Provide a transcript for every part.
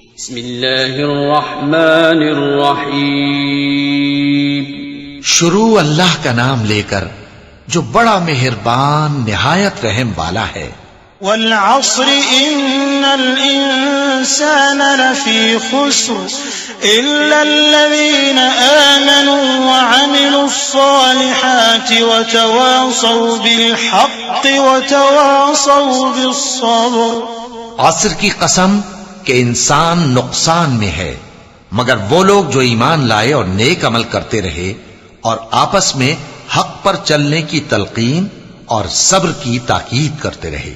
بسم اللہ الرحمن الرحیم۔ شروع اللہ کا نام لے کر جو بڑا مہربان نہایت رحم والا ہے۔ والعصر ان الانسان لفی خسر الا الذین آمنوا وعملوا الصالحات وتواصوا بالحق وتواصوا بالصبر۔ عصر کی قسم کہ انسان نقصان میں ہے مگر وہ لوگ جو ایمان لائے اور نیک عمل کرتے رہے اور آپس میں حق پر چلنے کی تلقین اور صبر کی تاکید کرتے رہے۔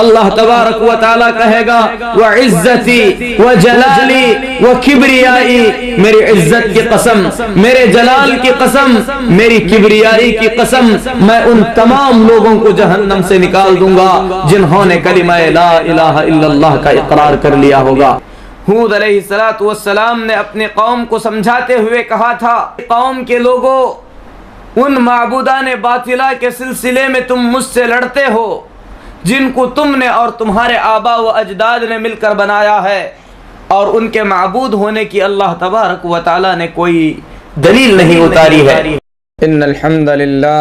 اللہ تبارک و تعالی کہے گا وعزتی وجلالی وکبریائی، میری عزت کی قسم، میرے جلال کی قسم، میری کبریائی کی قسم، میں ان تمام لوگوں کو جہنم سے نکال دوں گا جنہوں نے کلمہ لا الہ الا اللہ کا اقرار کر لیا ہوگا۔ ہود علیہ السلام نے اپنی قوم کو سمجھاتے ہوئے کہا تھا، قوم کے لوگوں، ان معبودان باطلہ کے سلسلے میں تم مجھ سے لڑتے ہو جن کو تم نے اور تمہارے آبا و اجداد نے مل کر بنایا ہے، اور ان کے معبود ہونے کی اللہ تبارک و تعالی نے کوئی دلیل نہیں اتاری ہے۔ ان الحمد للہ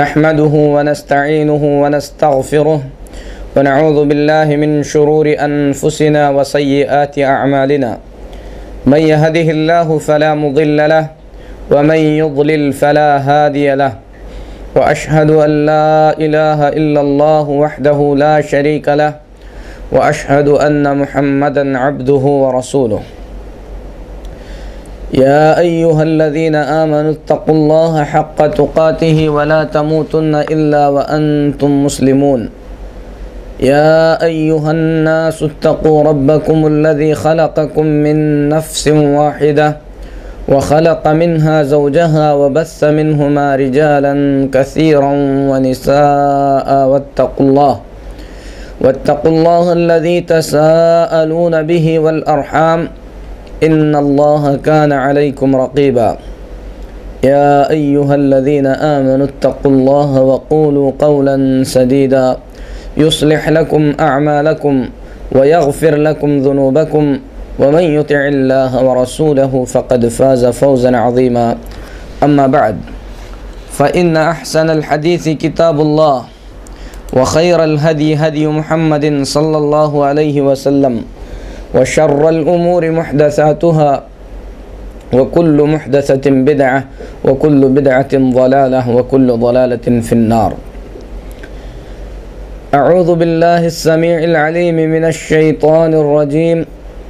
نحمده ونستعینه ونستغفره ونعوذ باللہ من شرور انفسنا وسیئات اعمالنا، من يهده الله فلا مضل له ومن يضلل فلا هادي له، وأشهد أن لا إله إلا الله وحده لا شريك له، وأشهد أن محمدًا عبده ورسوله۔ يا أيها الذين آمنوا اتقوا الله حق تقاته ولا تموتن إلا وأنتم مسلمون۔ يا أيها الناس اتقوا ربكم الذي خلقكم من نفس واحدة وخلق منها زوجها وبث منهما رجالا كثيرا ونساء، واتقوا الله الذي تساءلون به والأرحام إن الله كان عليكم رقيبا۔ يا أيها الذين آمنوا اتقوا الله وقولوا قولا سديدا يصلح لكم أعمالكم ويغفر لكم ذنوبكم، ومن يطع الله ورسوله فقد فاز فوزا عظيما۔ أما بعد، فإن أحسن الحديث كتاب الله، وخير الهدي هدي محمد صلى الله عليه وسلم، وشر الأمور محدثاتها، وكل محدثة بدعة، وكل بدعة ضلالة، وكل ضلالة في النار۔ أعوذ بالله السميع العليم من الشيطان الرجيم،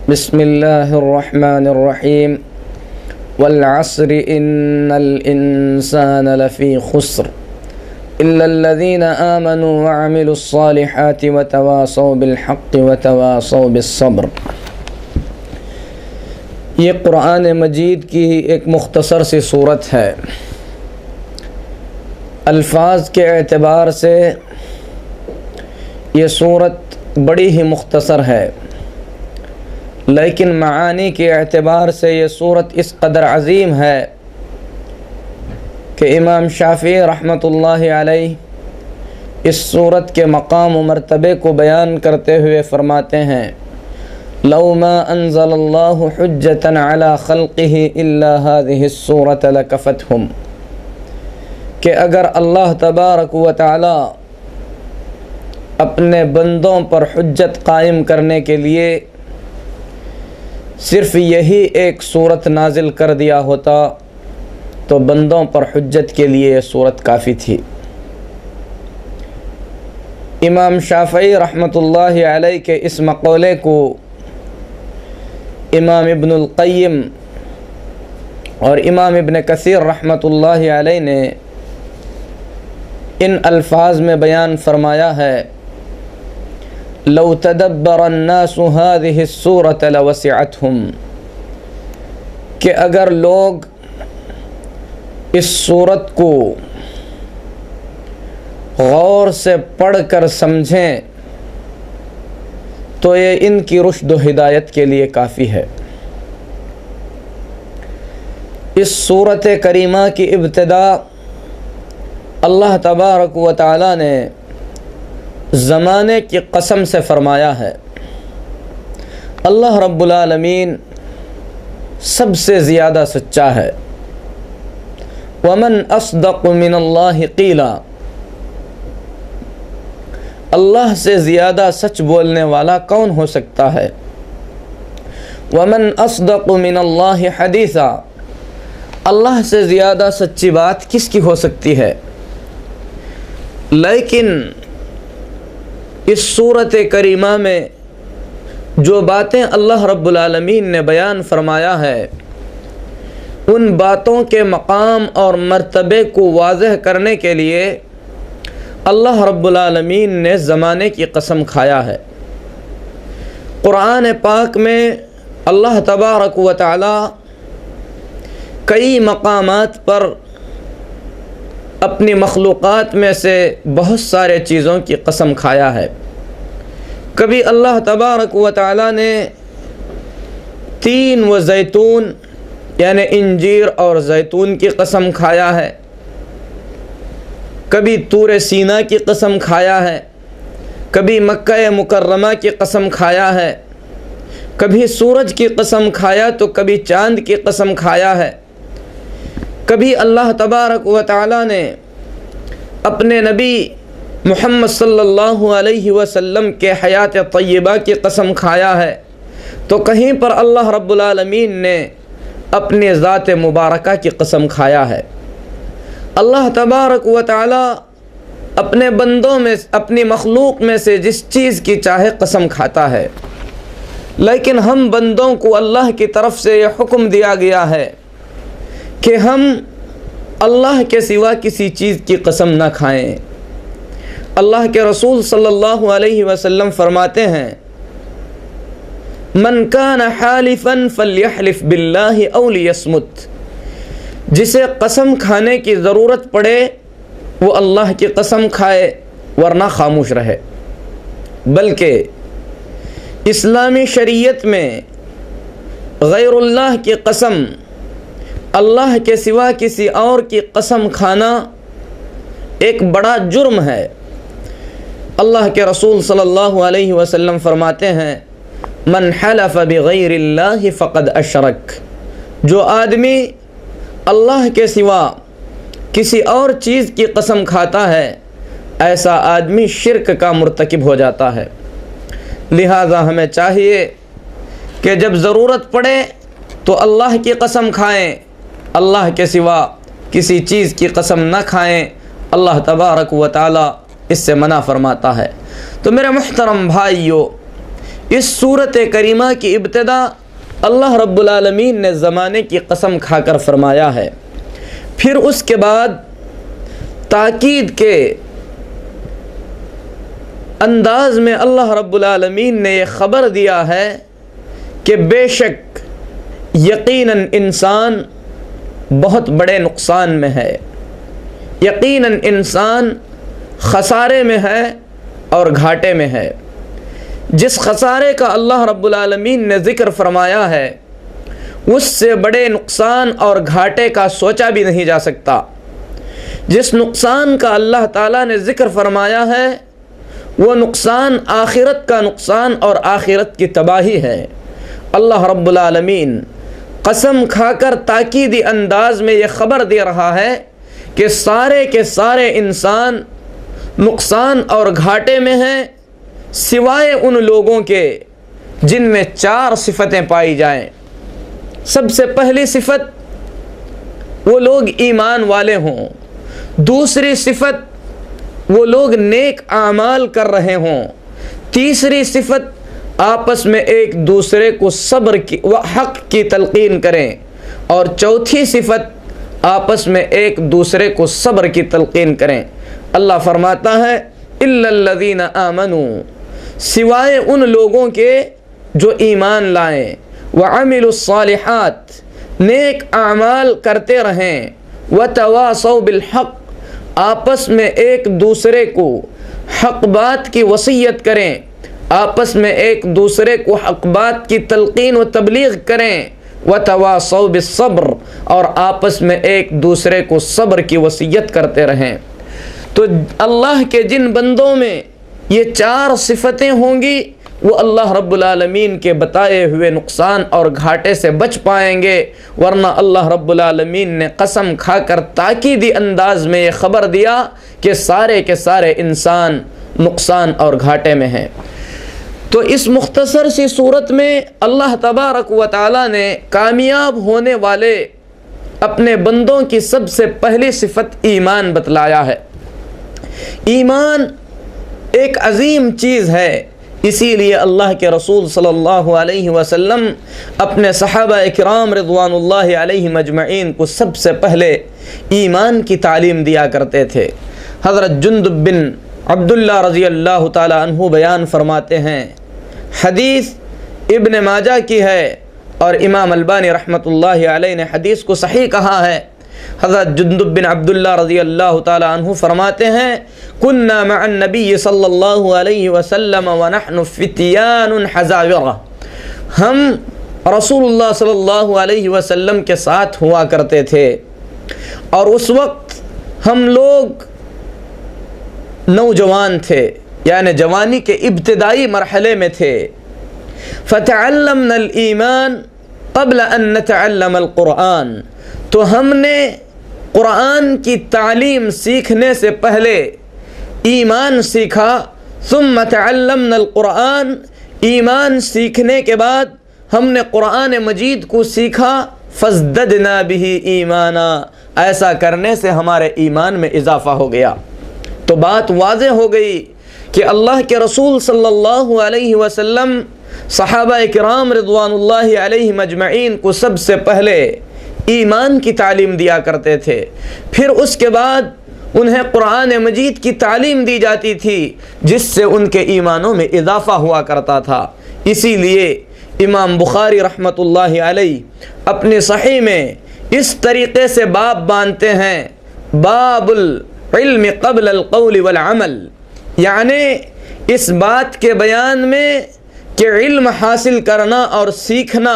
بسم الله الرحمن الرحيم، والعصر إن الإنسان لفي خسر إلا الذين آمنوا وعملوا الصالحات وتواصوا بالحق وتواصوا بالصبر۔ یہ قرآن مجید کی ایک مختصر سی صورت ہے۔ الفاظ کے اعتبار سے یہ صورت بڑی ہی مختصر ہے، لیکن معانی کے اعتبار سے یہ صورت اس قدر عظیم ہے کہ امام شافعی رحمۃ اللہ علیہ اس صورت کے مقام و مرتبے کو بیان کرتے ہوئے فرماتے ہیں، لو ما انزل اللہ حجۃ علی خلقہ الا هذه السورۃ لکفتہم، کہ اگر اللہ تبارک و تعالی اپنے بندوں پر حجت قائم کرنے کے لیے صرف یہی ایک صورت نازل کر دیا ہوتا تو بندوں پر حجت کے لیے یہ صورت کافی تھی۔ امام شافعی رحمۃ اللہ علیہ کے اس مقولے کو امام ابن القیم اور امام ابن کثیر رحمۃ اللہ علیہ نے ان الفاظ میں بیان فرمایا ہے، لو تدبر الناس هذه السورة لوسعتهم، کہ اگر لوگ اس صورت کو غور سے پڑھ کر سمجھیں تو یہ ان کی رشد و ہدایت کے لیے کافی ہے۔ اس صورت کریمہ کی ابتدا اللہ تبارک و تعالی نے زمانے کی قسم سے فرمایا ہے، اللہ رب العالمین سب سے زیادہ سچا ہے۔ ومن اصدق من اللہ قیلا، اللہ سے زیادہ سچ بولنے والا کون ہو سکتا ہے؟ ومن اصدق من اللہ حدیثا، اللہ سے زیادہ سچی بات کس کی ہو سکتی ہے؟ لیکن اس صورت کریمہ میں جو باتیں اللہ رب العالمین نے بیان فرمایا ہے، ان باتوں کے مقام اور مرتبے کو واضح کرنے کے لیے اللہ رب العالمین نے زمانے کی قسم کھایا ہے۔ قرآن پاک میں اللہ تبارک و تعالی کئی مقامات پر اپنی مخلوقات میں سے بہت سارے چیزوں کی قسم کھایا ہے۔ کبھی اللہ تبارک و تعالی نے تین و زیتون یعنی انجیر اور زیتون کی قسم کھایا ہے، کبھی طور سینا کی قسم کھایا ہے، کبھی مکہ مکرمہ کی قسم کھایا ہے، کبھی سورج کی قسم کھایا تو کبھی چاند کی قسم کھایا ہے۔ کبھی اللہ تبارک و تعالی نے اپنے نبی محمد صلی اللہ علیہ وسلم کے حیات طیبہ کی قسم کھایا ہے، تو کہیں پر اللہ رب العالمین نے اپنی ذات مبارکہ کی قسم کھایا ہے۔ اللہ تبارک و تعالی اپنے بندوں میں، اپنی مخلوق میں سے جس چیز کی چاہے قسم کھاتا ہے، لیکن ہم بندوں کو اللہ کی طرف سے یہ حکم دیا گیا ہے کہ ہم اللہ کے سوا کسی چیز کی قسم نہ کھائیں۔ اللہ کے رسول صلی اللہ علیہ وسلم فرماتے ہیں، من کان حالفا فلیحلف باللہ او لیصمت، جسے قسم کھانے کی ضرورت پڑے وہ اللہ کی قسم کھائے ورنہ خاموش رہے۔ بلکہ اسلامی شریعت میں غیر اللہ کی قسم، اللہ کے سوا کسی اور کی قسم کھانا ایک بڑا جرم ہے۔ اللہ کے رسول صلی اللہ علیہ وسلم فرماتے ہیں، من حلف بغیر اللہ فقد اشرک، جو آدمی اللہ کے سوا کسی اور چیز کی قسم کھاتا ہے ایسا آدمی شرک کا مرتکب ہو جاتا ہے۔ لہذا ہمیں چاہیے کہ جب ضرورت پڑے تو اللہ کی قسم کھائیں، اللہ کے سوا کسی چیز کی قسم نہ کھائیں۔ اللہ تبارک و تعالی اس سے منع فرماتا ہے۔ تو میرے محترم بھائیو، اس صورت کریمہ کی ابتدا اللہ رب العالمین نے زمانے کی قسم کھا کر فرمایا ہے، پھر اس کے بعد تاکید کے انداز میں اللہ رب العالمین نے یہ خبر دیا ہے کہ بے شک یقیناً انسان بہت بڑے نقصان میں ہے، یقیناً انسان خسارے میں ہے اور گھاٹے میں ہے۔ جس خسارے کا اللہ رب العالمین نے ذکر فرمایا ہے اس سے بڑے نقصان اور گھاٹے کا سوچا بھی نہیں جا سکتا۔ جس نقصان کا اللہ تعالیٰ نے ذکر فرمایا ہے وہ نقصان آخرت کا نقصان اور آخرت کی تباہی ہے۔ اللہ رب العالمین قسم کھا کر تاکیدی انداز میں یہ خبر دے رہا ہے کہ سارے کے سارے انسان نقصان اور گھاٹے میں ہیں، سوائے ان لوگوں کے جن میں 4 صفتیں پائی جائیں۔ سب سے پہلی صفت وہ لوگ ایمان والے ہوں، دوسری صفت وہ لوگ نیک اعمال کر رہے ہوں، تیسری صفت آپس میں ایک دوسرے کو صبر کی و حق کی تلقین کریں، اور چوتھی صفت آپس میں ایک دوسرے کو صبر کی تلقین کریں۔ اللہ فرماتا ہے الا الذین آمنوا، سوائے ان لوگوں کے جو ایمان لائیں، وعملوا الصالحات، نیک اعمال کرتے رہیں، وتواصوا بالحق، آپس میں ایک دوسرے کو حق بات کی وصیت کریں، آپس میں ایک دوسرے کو حق بات کی تلقین و تبلیغ کریں، وتواصوا بالصبر، اور آپس میں ایک دوسرے کو صبر کی وصیت کرتے رہیں۔ تو اللہ کے جن بندوں میں یہ 4 صفتیں ہوں گی وہ اللہ رب العالمین کے بتائے ہوئے نقصان اور گھاٹے سے بچ پائیں گے، ورنہ اللہ رب العالمین نے قسم کھا کر تاکیدی انداز میں یہ خبر دیا کہ سارے کے سارے انسان نقصان اور گھاٹے میں ہیں۔ تو اس مختصر سی صورت میں اللہ تبارک و تعالی نے کامیاب ہونے والے اپنے بندوں کی سب سے پہلی صفت ایمان بتلایا ہے۔ ایمان ایک عظیم چیز ہے، اسی لیے اللہ کے رسول صلی اللہ علیہ وسلم اپنے صحابہ اکرام رضوان اللہ علیہم اجمعین کو سب سے پہلے ایمان کی تعلیم دیا کرتے تھے۔ حضرت جندب بن عبداللہ رضی اللہ تعالی عنہ بیان فرماتے ہیں، حدیث ابن ماجہ کی ہے اور امام البانی رحمۃ اللہ علیہ نے حدیث کو صحیح کہا ہے۔ حضرت جندب بن عبداللہ رضی اللہ تعالی عنہ فرماتے ہیں، کننا مع النبی صلی اللہ علیہ وسلم ونحن فتیان حزاورہ، ہم رسول اللہ صلی اللہ علیہ وسلم کے ساتھ ہوا کرتے تھے اور اس وقت ہم لوگ نوجوان تھے، یعنی جوانی کے ابتدائی مرحلے میں تھے۔ فتعلمنا الایمان قبل ان نتعلم القرآن، تو ہم نے قرآن کی تعلیم سیکھنے سے پہلے ایمان سیکھا۔ ثم تعلمنا القرآن، ایمان سیکھنے کے بعد ہم نے قرآن مجید کو سیکھا۔ فازددنا به ایمانا، ایسا کرنے سے ہمارے ایمان میں اضافہ ہو گیا۔ تو بات واضح ہو گئی کہ اللہ کے رسول صلی اللہ علیہ وسلم صحابہ کرام رضوان اللہ علیہم اجمعین کو سب سے پہلے ایمان کی تعلیم دیا کرتے تھے، پھر اس کے بعد انہیں قرآن مجید کی تعلیم دی جاتی تھی جس سے ان کے ایمانوں میں اضافہ ہوا کرتا تھا۔ اسی لیے امام بخاری رحمۃ اللہ علیہ اپنی صحیح میں اس طریقے سے باب باندھتے ہیں، باب العلم قبل القول والعمل، یعنی اس بات کے بیان میں کہ علم حاصل کرنا اور سیکھنا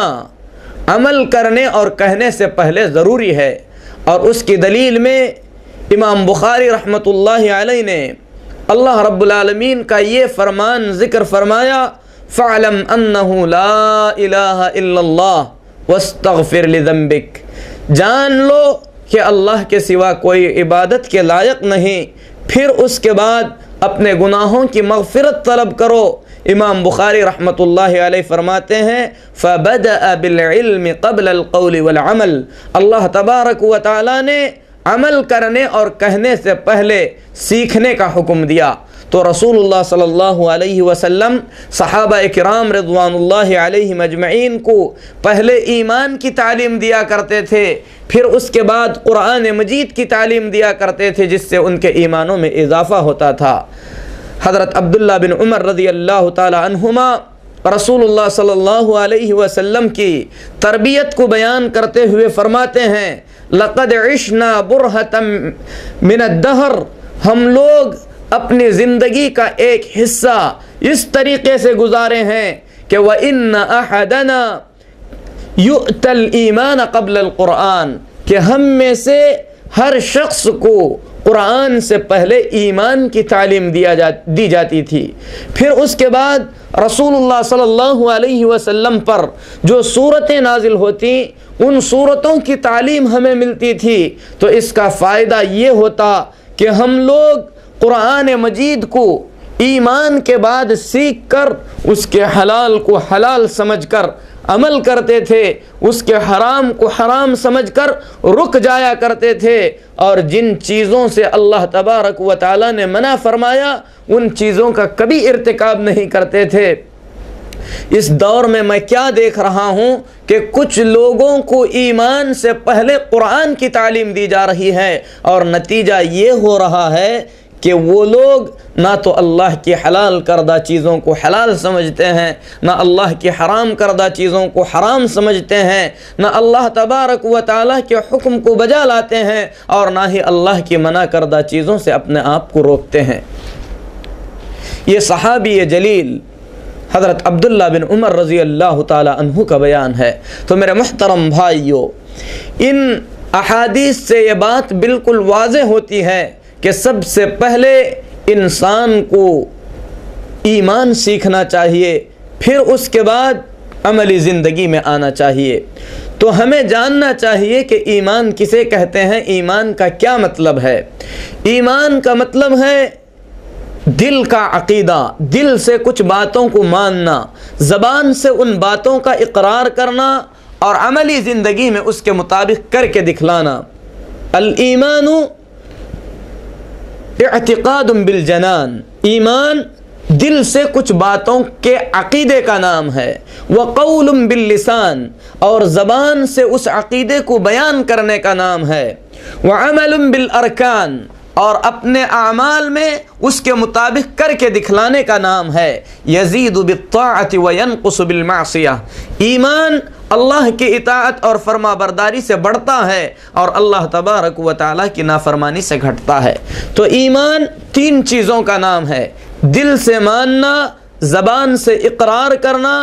عمل کرنے اور کہنے سے پہلے ضروری ہے۔ اور اس کی دلیل میں امام بخاری رحمۃ اللہ علیہ نے اللہ رب العالمین کا یہ فرمان ذکر فرمایا، فَاعْلَمْ أَنَّهُ لَا إِلَهَ إِلَّا اللَّهُ وَاسْتَغْفِرْ لِذَنبِكَ، جان لو کہ اللہ کے سوا کوئی عبادت کے لائق نہیں، پھر اس کے بعد اپنے گناہوں کی مغفرت طلب کرو۔ امام بخاری رحمۃ اللہ علیہ فرماتے ہیں، فَبَدَأَ بِالْعِلْمِ قَبْلَ الْقَوْلِ وَالْعَمَلِ، اللہ تبارک و تعالی نے عمل کرنے اور کہنے سے پہلے سیکھنے کا حکم دیا۔ تو رسول اللہ صلی اللہ علیہ وسلم صحابہ کرام رضوان اللہ علیہم اجمعین کو پہلے ایمان کی تعلیم دیا کرتے تھے، پھر اس کے بعد قرآن مجید کی تعلیم دیا کرتے تھے جس سے ان کے ایمانوں میں اضافہ ہوتا تھا۔ حضرت عبداللہ بن عمر رضی اللہ تعالی عنہما رسول اللہ صلی اللہ علیہ وسلم کی تربیت کو بیان کرتے ہوئے فرماتے ہیں، لقد عشنا برہتا من الدہر، ہم لوگ اپنی زندگی کا ایک حصہ اس طریقے سے گزارے ہیں کہ وَإِنَّ أَحَدَنَا يُؤْتَ الْإِيمَانَ قَبْلَ الْقُرْآنِ، کہ ہم میں سے ہر شخص کو قرآن سے پہلے ایمان کی تعلیم دی جاتی تھی، پھر اس کے بعد رسول اللہ صلی اللہ علیہ وسلم پر جو صورتیں نازل ہوتی ان صورتوں کی تعلیم ہمیں ملتی تھی۔ تو اس کا فائدہ یہ ہوتا کہ ہم لوگ قرآن مجید کو ایمان کے بعد سیکھ کر اس کے حلال کو حلال سمجھ کر عمل کرتے تھے، اس کے حرام کو حرام سمجھ کر رک جایا کرتے تھے، اور جن چیزوں سے اللہ تبارک و تعالی نے منع فرمایا ان چیزوں کا کبھی ارتکاب نہیں کرتے تھے۔ اس دور میں میں کیا دیکھ رہا ہوں کہ کچھ لوگوں کو ایمان سے پہلے قرآن کی تعلیم دی جا رہی ہے، اور نتیجہ یہ ہو رہا ہے کہ وہ لوگ نہ تو اللہ کی حلال کردہ چیزوں کو حلال سمجھتے ہیں، نہ اللہ کی حرام کردہ چیزوں کو حرام سمجھتے ہیں، نہ اللہ تبارک و تعالیٰ کے حکم کو بجا لاتے ہیں، اور نہ ہی اللہ کی منع کردہ چیزوں سے اپنے آپ کو روکتے ہیں۔ یہ صحابی جلیل حضرت عبداللہ بن عمر رضی اللہ تعالی عنہ کا بیان ہے۔ تو میرے محترم بھائیو، ان احادیث سے یہ بات بالکل واضح ہوتی ہے کہ سب سے پہلے انسان کو ایمان سیکھنا چاہیے، پھر اس کے بعد عملی زندگی میں آنا چاہیے۔ تو ہمیں جاننا چاہیے کہ ایمان کسے کہتے ہیں، ایمان کا کیا مطلب ہے۔ ایمان کا مطلب ہے دل کا عقیدہ، دل سے کچھ باتوں کو ماننا، زبان سے ان باتوں کا اقرار کرنا اور عملی زندگی میں اس کے مطابق کر کے دکھلانا۔ الایمان اعتقاد بالجنان، ایمان دل سے کچھ باتوں کے عقیدے کا نام ہے۔ وقول باللسان، اور زبان سے اس عقیدے کو بیان کرنے کا نام ہے۔ وعمل بالارکان، اور اپنے اعمال میں اس کے مطابق کر کے دکھلانے کا نام ہے۔ یزید بالطاعۃ وینقص بالمعصیہ، ایمان اللہ کی اطاعت اور فرما برداری سے بڑھتا ہے اور اللہ تبارک و تعالیٰ کی نافرمانی سے گھٹتا ہے۔ تو ایمان 3 چیزوں کا نام ہے، دل سے ماننا، زبان سے اقرار کرنا،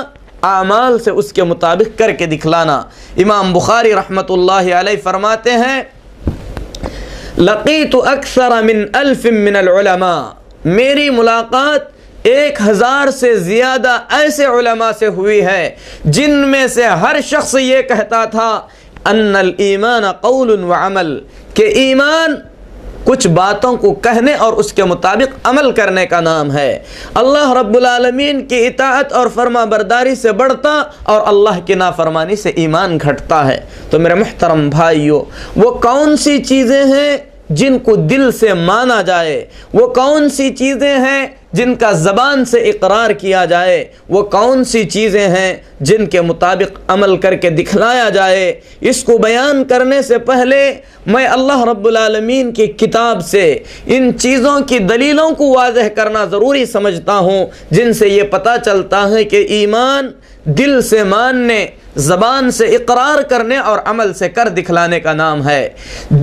اعمال سے اس کے مطابق کر کے دکھلانا۔ امام بخاری رحمۃ اللہ علیہ فرماتے ہیں لقیت اکثر من 1000 من العلماء، میری ملاقات 1000 سے زیادہ ایسے علماء سے ہوئی ہے جن میں سے ہر شخص یہ کہتا تھا ان الایمان قول وعمل، کہ ایمان کچھ باتوں کو کہنے اور اس کے مطابق عمل کرنے کا نام ہے۔ اللہ رب العالمین کی اطاعت اور فرما برداری سے بڑھتا اور اللہ کی نافرمانی سے ایمان گھٹتا ہے۔ تو میرے محترم بھائیو، وہ کون سی چیزیں ہیں جن کو دل سے مانا جائے، وہ کون سی چیزیں ہیں جن کا زبان سے اقرار کیا جائے، وہ کون سی چیزیں ہیں جن کے مطابق عمل کر کے دکھلایا جائے، اس کو بیان کرنے سے پہلے میں اللہ رب العالمین کی کتاب سے ان چیزوں کی دلیلوں کو واضح کرنا ضروری سمجھتا ہوں، جن سے یہ پتہ چلتا ہے کہ ایمان دل سے ماننے، زبان سے اقرار کرنے اور عمل سے کر دکھلانے کا نام ہے۔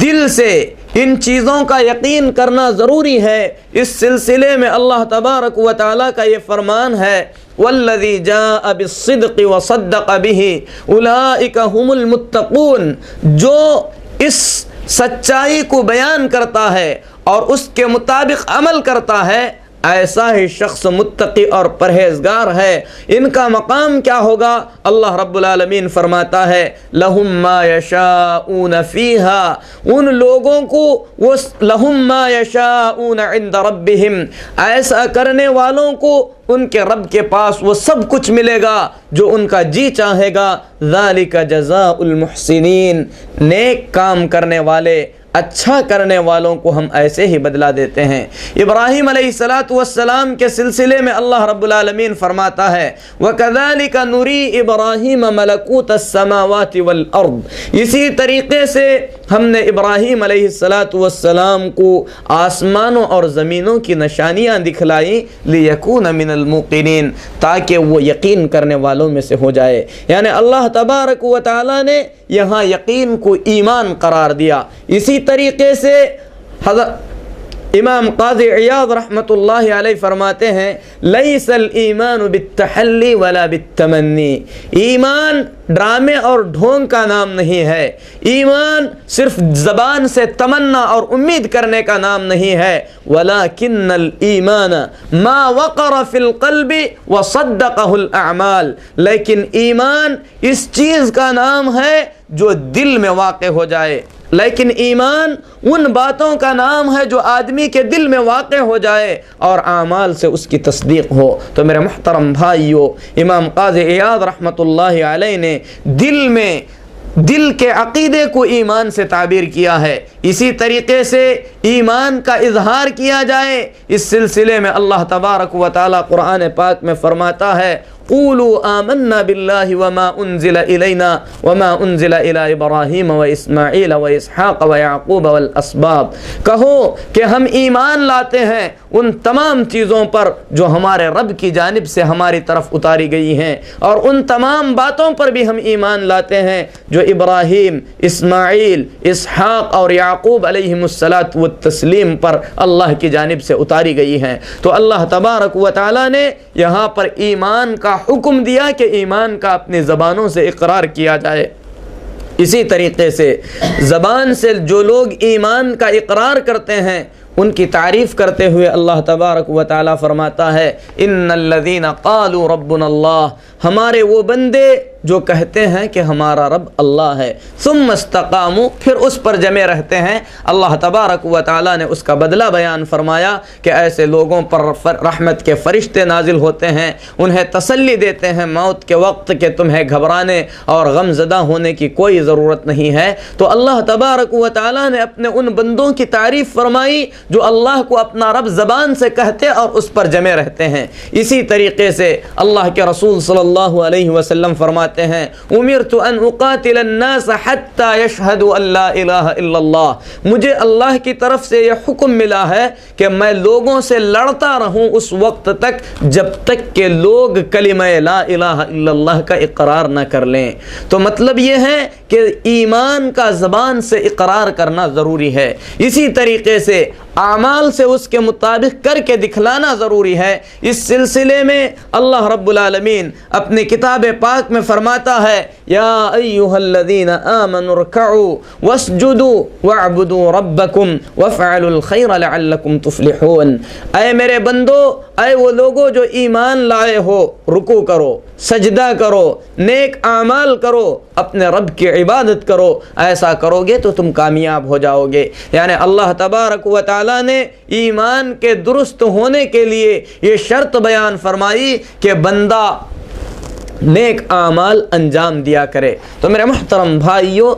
دل سے ان چیزوں کا یقین کرنا ضروری ہے۔ اس سلسلے میں اللہ تبارک و تعالیٰ کا یہ فرمان ہے والذی جاء بالصدق وصدق به اولئک هم المتقون، جو اس سچائی کو بیان کرتا ہے اور اس کے مطابق عمل کرتا ہے، ایسا ہی شخص متقی اور پرہیزگار ہے۔ ان کا مقام کیا ہوگا؟ اللہ رب العالمین فرماتا ہے لَهُمْ مَا يَشَاءُونَ فِيهَا، ان لوگوں کو وہ لَهُمْ مَا يَشَاءُونَ عِنْدَ رَبِّهِمْ، ایسا کرنے والوں کو ان کے رب کے پاس وہ سب کچھ ملے گا جو ان کا جی چاہے گا۔ ذَلِكَ جَزَاءُ الْمُحْسِنِينَ، نیک کام کرنے والے، اچھا کرنے والوں کو ہم ایسے ہی بدلہ دیتے ہیں۔ ابراہیم علیہ السلام کے سلسلے میں اللہ رب العالمین فرماتا ہے وَكَذَلِكَ نُرِي إِبْرَاهِيمَ مَلَكُوتَ السَّمَاوَاتِ وَالْأَرْضِ، اسی طریقے سے ہم نے ابراہیم علیہ السلام کو آسمانوں اور زمینوں کی نشانیاں دکھلائیں لِيَكُونَ مِنَ الْمُوقِنِينَ، تاکہ وہ یقین کرنے والوں میں سے ہو جائے۔ یعنی اللہ تبارک و تعالیٰ نے یہاں یقین کو ایمان قرار دیا۔ اسی طریقے سے حضرت امام قاضی عیاض رحمۃ اللہ علیہ فرماتے ہیں لیس الایمان بالتحلی ولا بالتمنی، ایمان ڈرامے اور ڈھونگ کا نام نہیں ہے، ایمان صرف زبان سے تمنا اور امید کرنے کا نام نہیں ہے، ولکن الایمان ما وقر فی القلب وصدقہ الاعمال، لیکن ایمان اس چیز کا نام ہے جو دل میں واقع ہو جائے، لیکن ایمان ان باتوں کا نام ہے جو آدمی کے دل میں واقع ہو جائے اور اعمال سے اس کی تصدیق ہو۔ تو میرے محترم بھائیو، امام قاضی عیاض رحمۃ اللہ علیہ نے دل کے عقیدے کو ایمان سے تعبیر کیا ہے۔ اسی طریقے سے ایمان کا اظہار کیا جائے، اس سلسلے میں اللہ تبارک و تعالیٰ قرآن پاک میں فرماتا ہے قولوا آمنا باللہ وما انزل الینا وما انزل الی ابراہیم و اسماعیل و اسحاق و یعقوب والاسباط، کہو کہ ہم ایمان لاتے ہیں ان تمام چیزوں پر جو ہمارے رب کی جانب سے ہماری طرف اتاری گئی ہیں، اور ان تمام باتوں پر بھی ہم ایمان لاتے ہیں جو ابراہیم، اسماعیل، اسحاق اور یعقوب علیہم الصلاۃ والتسلیم پر اللہ کی جانب سے اتاری گئی ہیں۔ تو اللہ تبارک و تعالیٰ نے یہاں پر ایمان کا حکم دیا کہ ایمان کا اپنی زبانوں سے اقرار کیا جائے۔ اسی طریقے سے زبان سے جو لوگ ایمان کا اقرار کرتے ہیں ان کی تعریف کرتے ہوئے اللہ تبارک و تعالیٰ فرماتا ہے ان الذین قالوا ربنا اللہ، ہمارے وہ بندے جو کہتے ہیں کہ ہمارا رب اللہ ہے، ثم استقاموا، پھر اس پر جمے رہتے ہیں۔ اللہ تبارک و تعالیٰ نے اس کا بدلہ بیان فرمایا کہ ایسے لوگوں پر رحمت کے فرشتے نازل ہوتے ہیں، انہیں تسلی دیتے ہیں موت کے وقت کہ تمہیں گھبرانے اور غم زدہ ہونے کی کوئی ضرورت نہیں ہے۔ تو اللہ تبارک و تعالیٰ نے اپنے ان بندوں کی تعریف فرمائی جو اللہ کو اپنا رب زبان سے کہتے اور اس پر جمے رہتے ہیں۔ اسی طریقے سے اللہ کے رسول صلی اللہ علیہ وسلم فرماتے ہیں امرت ان اقاتل الناس حتى يشهدوا ان لا الہ الا اللہ، مجھے اللہ کی طرف سے یہ حکم ملا ہے کہ میں لوگوں سے لڑتا رہوں اس وقت تک جب تک کہ لوگ کلمہ لا الہ الا اللہ کا اقرار نہ کر لیں۔ تو مطلب یہ ہے کہ ایمان کا زبان سے اقرار کرنا ضروری ہے، اسی طریقے سے اعمال سے اس کے مطابق کر کے دکھلانا ضروری ہے۔ اس سلسلے میں اللہ رب العالمین اپنی کتاب پاک میں فرماتا ہے یا ایھا الذین آمنوا ارکعوا واسجدوا واعبدوا ربکم وافعلوا الخیر لعلکم تفلحون، اے میرے بندو، اے وہ لوگوں جو ایمان لائے ہو، رکوع کرو، سجدہ کرو، نیک اعمال کرو، اپنے رب کی عبادت کرو، ایسا کرو گے تو تم کامیاب ہو جاؤ گے۔ یعنی اللہ تبارک و تعالیٰ نے ایمان کے درست ہونے کے لیے یہ شرط بیان فرمائی کہ بندہ نیک اعمال انجام دیا کرے۔ تو میرے محترم بھائیوں،